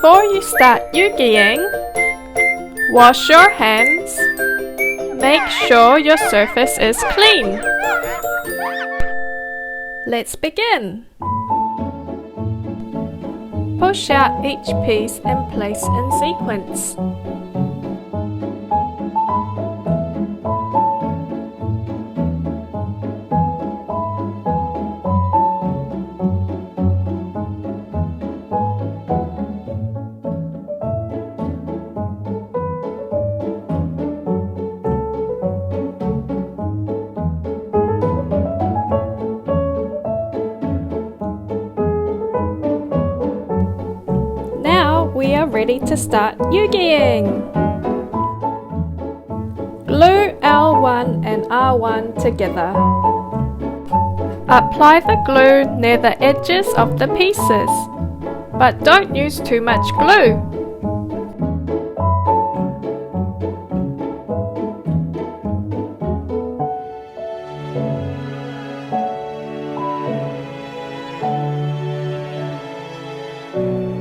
Before you start yugiing, wash your hands. Make sure your surface is clean. Let's begin. Push out each piece and place in sequence. We are ready to start yugiing. Glue L1 and R1 together. Apply the glue near the edges of the pieces, but don't use too much glue.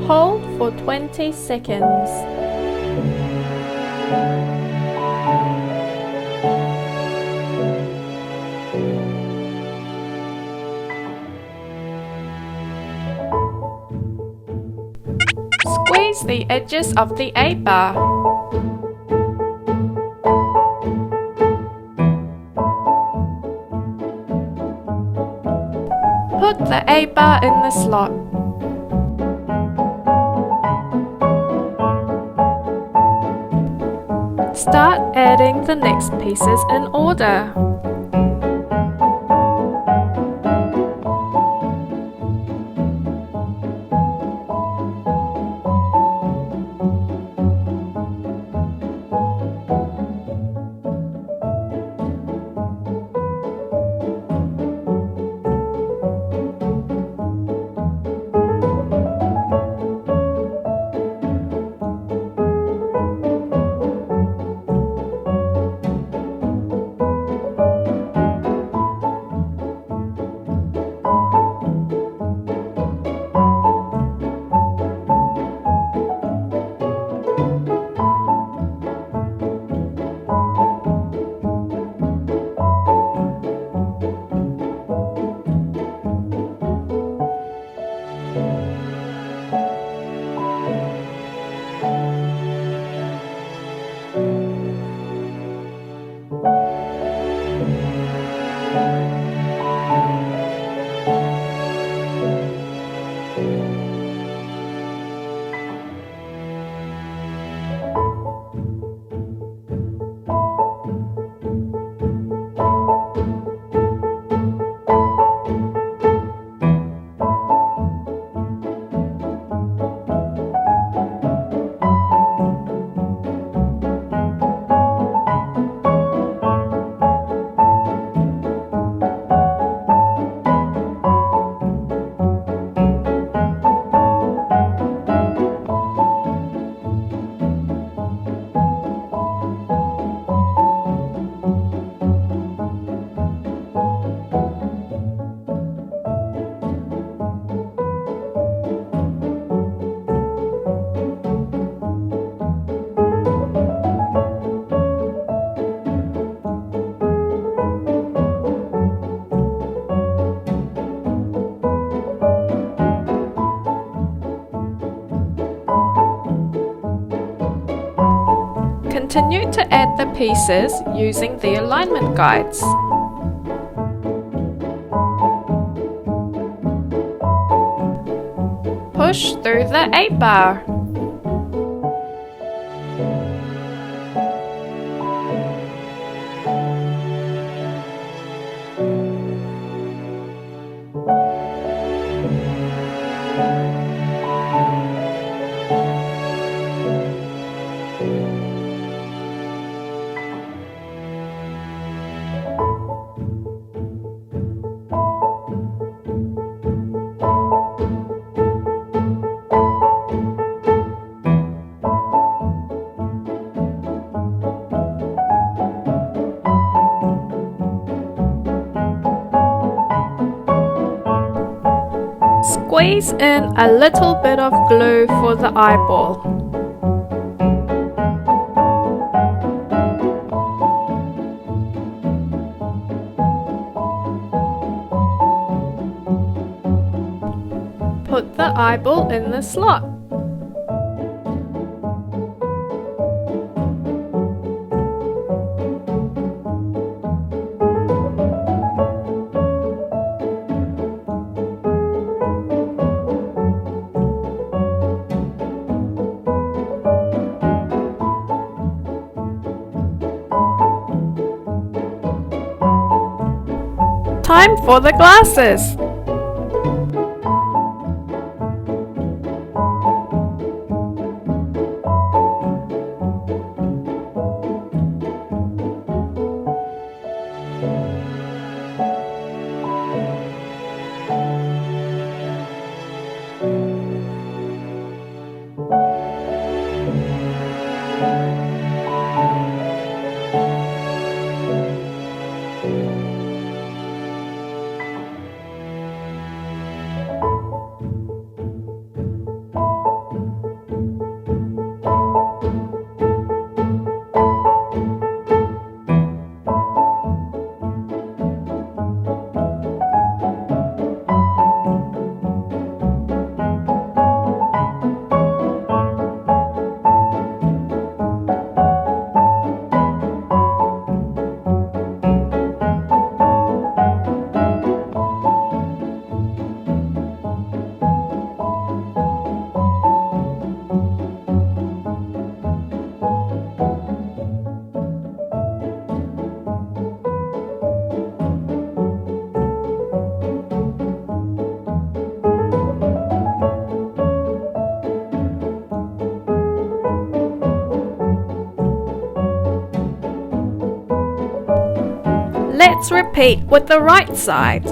Hold for 20 seconds. Squeeze the edges of the A-bar. Put the A-bar in the slot. Start adding the next pieces in order. Continue to add the pieces using the alignment guides. Push through the A-bar. Squeeze in a little bit of glue for the eyeball. Put the eyeball in the slot. Time for the glasses! Let's repeat with the right side.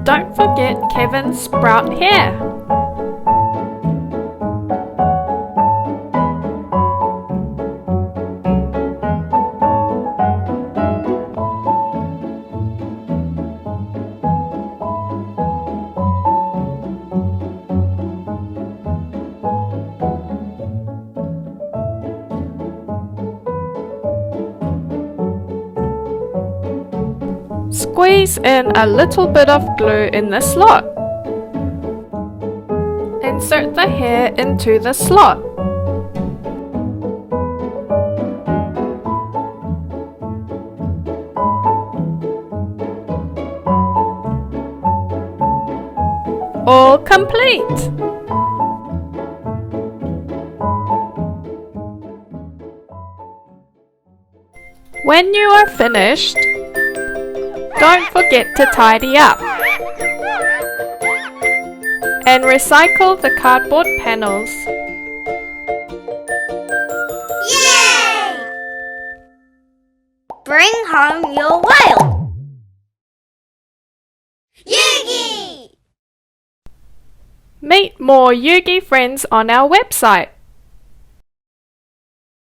Don't forget Kevin's sprout hair. Squeeze in a little bit of glue in the slot. Insert the hair into the slot. All complete! When you are finished, don't forget to tidy up and recycle the cardboard panels. Yay! Bring home your whale! Yugi! Meet more Yugi friends on our website.